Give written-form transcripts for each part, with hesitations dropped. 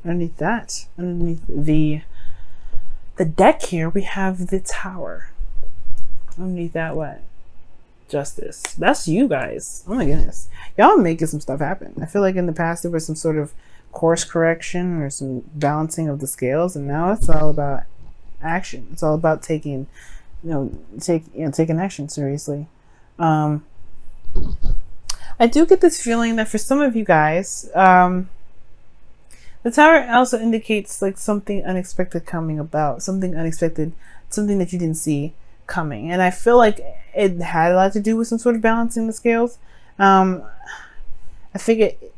underneath that, underneath the deck here, we have the Tower. Underneath that, what? Justice. That's you guys. Oh my goodness. Y'all making some stuff happen. I feel like in the past there was some sort of course correction or some balancing of the scales, and now it's all about action. It's all about taking action seriously. I do get this feeling that for some of you guys, the Tower also indicates like something unexpected coming about, something unexpected, something that you didn't see coming. And I feel like it had a lot to do with some sort of balancing the scales. I think it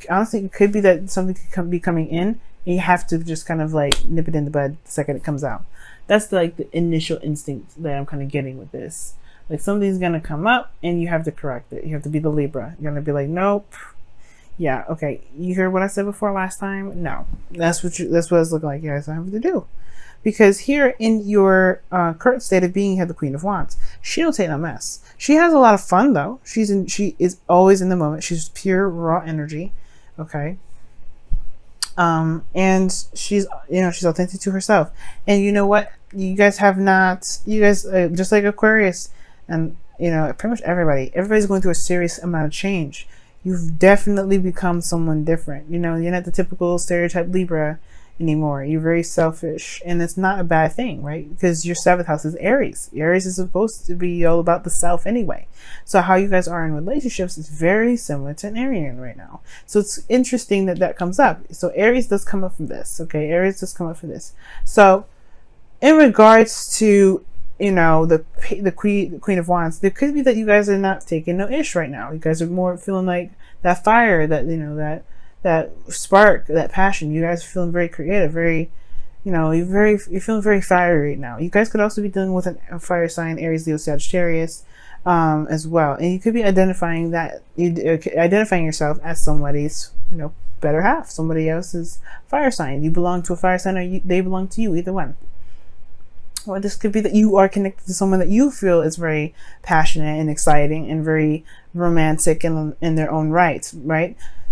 honestly, it could be that something could be coming in and you have to just kind of like nip it in the bud the second it comes out. That's like the initial instinct that I'm kind of getting with this. Like something's going to come up and you have to correct it. You have to be the Libra. You're going to be like, nope. Yeah, okay. You heard what I said before last time? No. That's what it's looking like. Yeah, that's what I have to do. Because here in your current state of being, you have the Queen of Wands. She don't take no mess. She has a lot of fun though. She is always in the moment. She's pure raw energy. Okay. And she's authentic to herself. And you know what? You guys just like Aquarius and pretty much everybody's going through a serious amount of change. You've definitely become someone different. You're not the typical stereotype Libra anymore. You're very selfish, and it's not a bad thing, right? Because your 7th house is Aries. Aries is supposed to be all about the self anyway. So how you guys are in relationships is very similar to an Arian right now. So it's interesting that comes up. So Aries does come up from this. Okay, Aries does come up from this. So in regards to the Queen of Wands, there could be that you guys are not taking no ish right now. You guys are more feeling like that fire, that spark, that passion. You guys are feeling very creative, very, you're feeling very fiery right now. You guys could also be dealing with a fire sign, Aries, Leo, Sagittarius, as well. And you could be identifying yourself as somebody's, better half, somebody else's fire sign. You belong to a fire sign, or they belong to you, either one. Or this could be that you are connected to someone that you feel is very passionate and exciting and very romantic in their own right?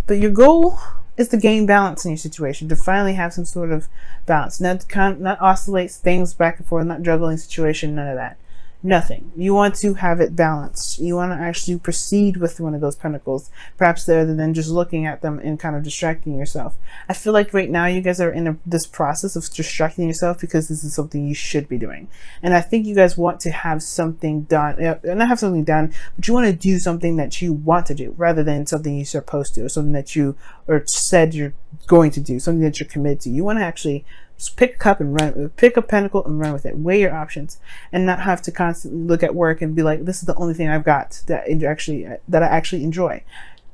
But your goal is to gain balance in your situation, to finally have some sort of balance, not oscillate things back and forth, not juggling situation, none of that. Nothing. You want to have it balanced. You want to actually proceed with one of those pentacles, perhaps rather than just looking at them and kind of distracting yourself. I feel like right now you guys are in this process of distracting yourself because this is something you should be doing. And I think you guys want to have something done, not have something done, but you want to do something that you want to do rather than something you're supposed to, or something that you said you're going to do, something that you're committed to. You want to actually just pick a cup and run, pick a pentacle and run with it. Weigh your options and not have to constantly look at work and be like, this is the only thing I've got that I actually enjoy.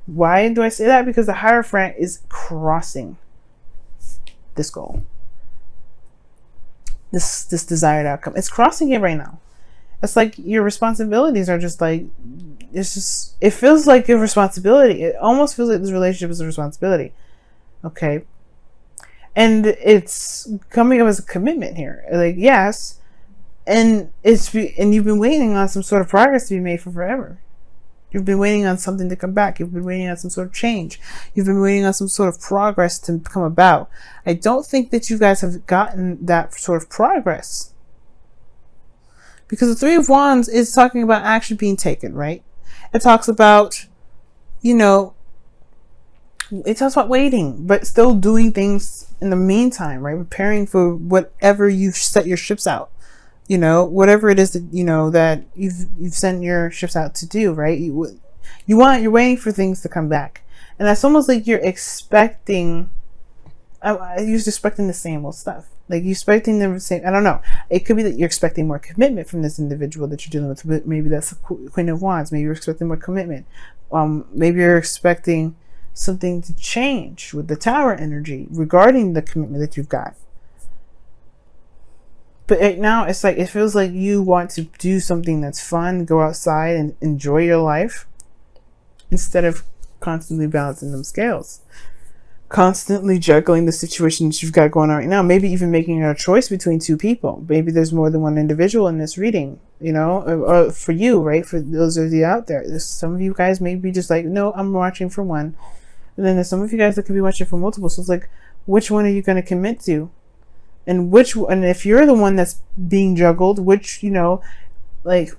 Why do I say that? Because the Hierophant is crossing this goal, this desired outcome. It's crossing it right now. It's like your responsibilities are just like, it feels like a responsibility. It almost feels like this relationship is a responsibility. Okay. And it's coming up as a commitment here. Like, yes. And you've been waiting on some sort of progress to be made for forever. You've been waiting on something to come back. You've been waiting on some sort of change. You've been waiting on some sort of progress to come about. I don't think that you guys have gotten that sort of progress. Because the Three of Wands is talking about action being taken, right? It talks about, it talks about waiting, but still doing things in the meantime, right? Preparing for whatever you've set your ships out, whatever it is that, that you've sent your ships out to do, right? You're waiting for things to come back. And that's almost like you're expecting, you're expecting the same old stuff. Like you're expecting the same, I don't know. It could be that you're expecting more commitment from this individual that you're dealing with. Maybe that's the Queen of Wands. Maybe you're expecting more commitment. Maybe you're expecting something to change with the Tower energy regarding the commitment that you've got. But right now it's like, it feels like you want to do something that's fun, go outside and enjoy your life instead of constantly balancing them scales, constantly juggling the situations you've got going on right now. Maybe even making a choice between two people. Maybe there's more than one individual in this reading, or for you, right? For those of you out there, there's some of you guys may be just like, no, I'm watching for one. And then there's some of you guys that could be watching for multiple. So it's like, Which one are you going to commit to? And if you're the one that's being juggled, which, like,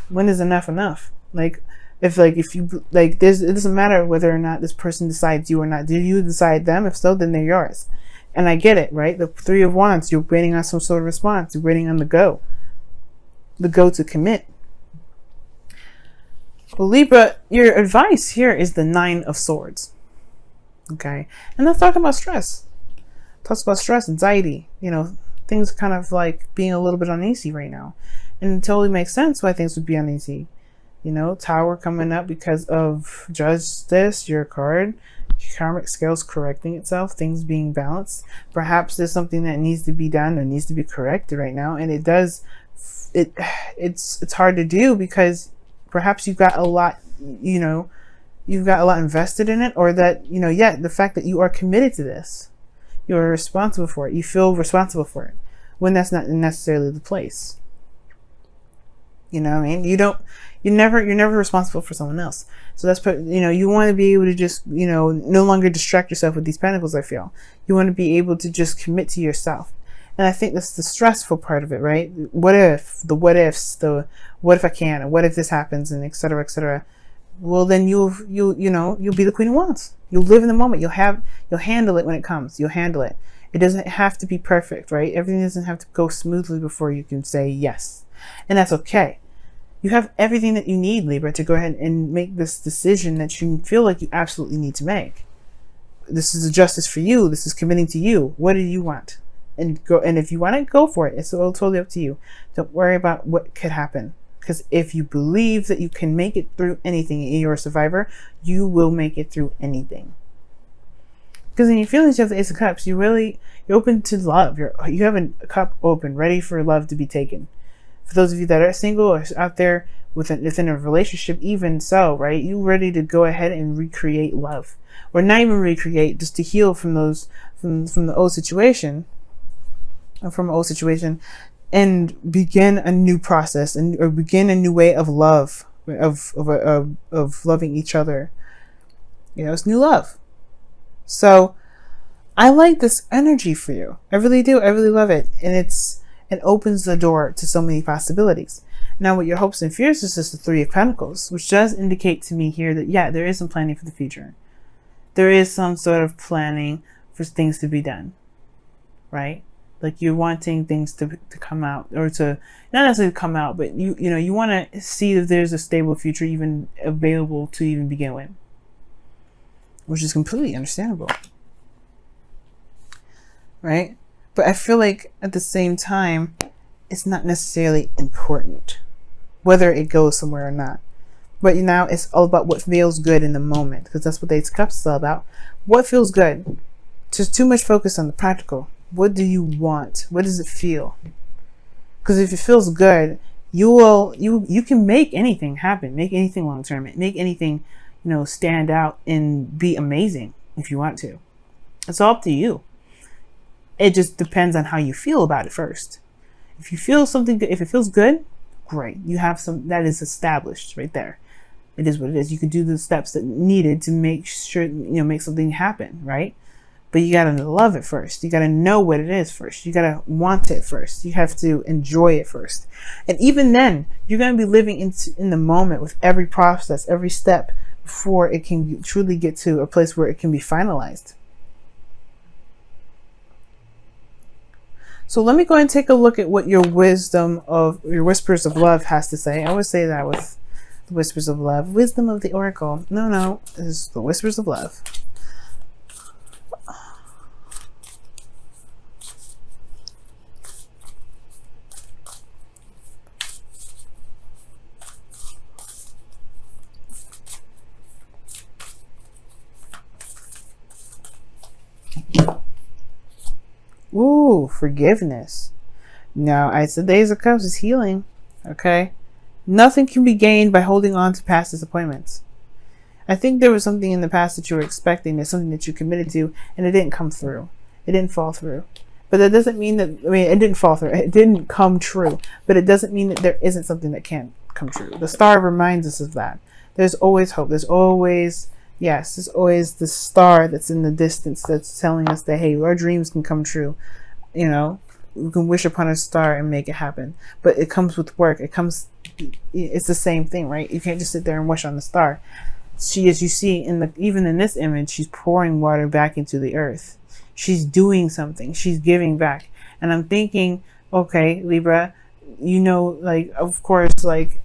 when is enough enough? Like, if you, like, it doesn't matter whether or not this person decides you or not. Do you decide them? If so, then they're yours. And I get it, right? The Three of Wands, you're waiting on some sort of response. You're waiting on the go to commit. Well, Libra, your advice here is the Nine of Swords. Okay. And that's talking about stress. Talks about stress, anxiety, things kind of like being a little bit uneasy right now. And it totally makes sense why things would be uneasy. Tower coming up because of justice, your card, karmic scales correcting itself, things being balanced. Perhaps there's something that needs to be done or needs to be corrected right now. And it's hard to do because perhaps you've got a lot, you've got a lot invested in it, or that, the fact that you are committed to this. You're responsible for it. You feel responsible for it when that's not necessarily the place. You know what I mean? You're never responsible for someone else. So that's, you want to be able to just, no longer distract yourself with these pentacles, I feel. You want to be able to just commit to yourself. And I think that's the stressful part of it, right? What if, the what ifs, the what if I can't, and what if this happens, and et cetera, et cetera. Well, then you'll be the Queen of Wands. You'll live in the moment. You'll handle it when it comes. You'll handle it. It doesn't have to be perfect, right? Everything doesn't have to go smoothly before you can say yes. And that's okay. You have everything that you need, Libra, to go ahead and make this decision that you feel like you absolutely need to make. This is a justice for you. This is committing to you. What do you want? And if you want to, go for it. It's all totally up to you. Don't worry about what could happen. Because if you believe that you can make it through anything and you're a survivor, you will make it through anything. Because in your feelings, you have the Ace of Cups. You're open to love. You have a cup open, ready for love to be taken. For those of you that are single or out there within a relationship, even so, right? You ready to go ahead and recreate love, or not even recreate, just to heal from the old situation, and begin a new process or begin a new way of love, of loving each other. It's new love. So I like this energy for you. I really do. I really love it. And it opens the door to so many possibilities. Now, what your hopes and fears is just the Three of Pentacles, which does indicate to me here that, yeah, there is some planning for the future. There is some sort of planning for things to be done, right? Like you're wanting things to come out, or to not necessarily come out, but you want to see if there's a stable future even available to even begin with, which is completely understandable, right? But I feel like at the same time, it's not necessarily important whether it goes somewhere or not. But now it's all about what feels good in the moment, because that's what the Ace of Cups is all about. What feels good? Just too much focus on the practical. What do you want? What does it feel? Because if it feels good, you can make anything happen, make anything long term, make anything stand out and be amazing if you want to. It's all up to you. It just depends on how you feel about it first. If you feel something good, if it feels good, great. You have some that is established right there. It is what it is. You can do the steps that needed to make sure, make something happen, right? But you got to love it first. You got to know what it is first. You got to want it first. You have to enjoy it first. And even then, you're going to be living in the moment with every process, every step, before it can truly get to a place where it can be finalized. So let me go and take a look at what your Whispers of Love has to say. I always say that with the Whispers of Love. Wisdom of the Oracle. No, this is the Whispers of Love. Ooh, forgiveness. Now, I said the Ace of Cups is healing. Okay. Nothing can be gained by holding on to past disappointments. I think there was something in the past that you were expecting. There's something that you committed to, and it didn't come through. It didn't fall through. But that doesn't mean that, it didn't fall through. It didn't come true. But it doesn't mean that there isn't something that can't come true. The star reminds us of that. There's always hope. There's always Yes, there's always the star that's in the distance that's telling us that, hey, our dreams can come true. You know, we can wish upon a star and make it happen. But it comes with work. It's the same thing, right? You can't just sit there and wish on the star. She, as you see even in this image, she's pouring water back into the earth. She's doing something. She's giving back. And I'm thinking, okay, Libra, like, of course, like,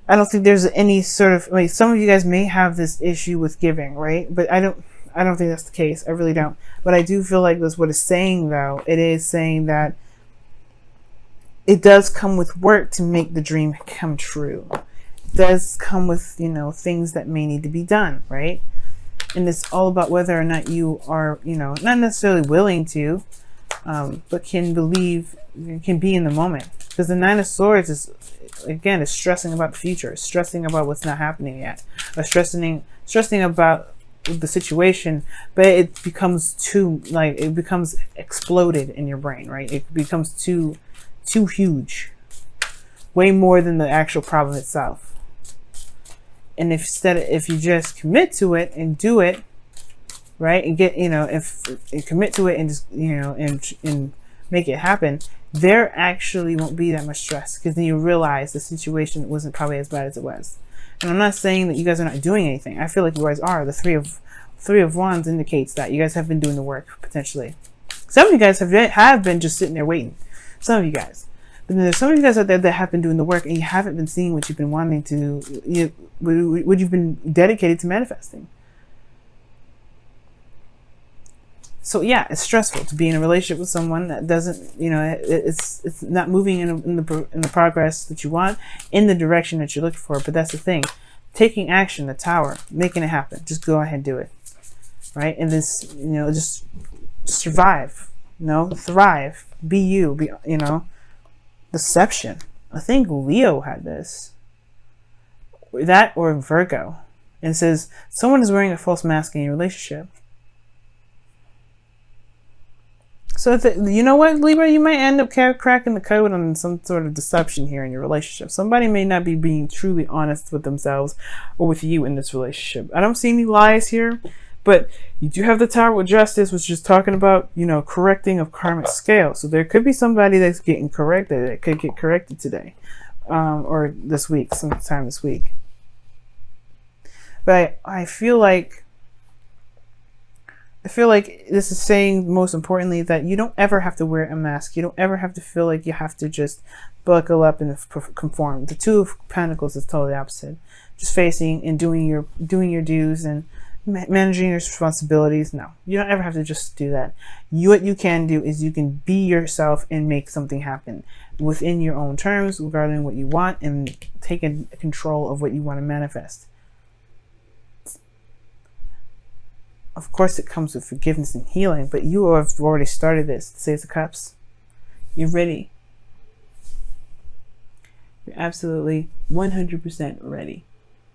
I don't think there's any sort of, like, some of you guys may have this issue with giving, right? But I don't think that's the case. I really don't. But I do feel like that's what it's saying, though. It is saying that it does come with work to make the dream come true. It does come with, things that may need to be done, right? And it's all about whether or not you are, not necessarily willing to, but can be in the moment. Because the Nine of Swords is stressing about the future, stressing about what's not happening yet, or stressing about the situation, but it becomes it becomes exploded in your brain, right? It becomes too huge, way more than the actual problem itself. And if you just commit to it and do it, right, and get, if you commit to it and just, and make it happen, there actually won't be that much stress, because then you realize the situation wasn't probably as bad as it was. And I'm not saying that you guys are not doing anything. I feel like you guys are. The Three of Wands indicates that you guys have been doing the work, potentially. Some of you guys have been just sitting there waiting. Some of you guys. But then there's some of you guys out there that have been doing the work, and you haven't been seeing what you've been wanting to, what you've been dedicated to manifesting. So yeah, it's stressful to be in a relationship with someone that doesn't, it's not moving in the progress that you want, in the direction that you're looking for. But that's the thing, taking action, the Tower, making it happen. Just go ahead and do it, right? And this, just survive, thrive, be you, deception. I think Leo had this, that, or Virgo, and it says someone is wearing a false mask in your relationship. So you know what, Libra, you might end up cracking the code on some sort of deception here in your relationship. Somebody may not be being truly honest with themselves or with you in this relationship. I don't see any lies here, but you do have the Tower with Justice, which is talking about, correcting of karmic scale. So there could be somebody that's getting corrected. It could get corrected today, or this week, sometime this week. But I feel like this is saying, most importantly, that you don't ever have to wear a mask. You don't ever have to feel like you have to just buckle up and conform. The Two of Pentacles is totally opposite. Just facing and doing your dues and managing your responsibilities. No, you don't ever have to just do that. What you can do is you can be yourself and make something happen within your own terms regarding what you want, and take control of what you want to manifest. Of course, it comes with forgiveness and healing, but you have already started this. The Sage of Cups. You're ready. You're absolutely 100% ready.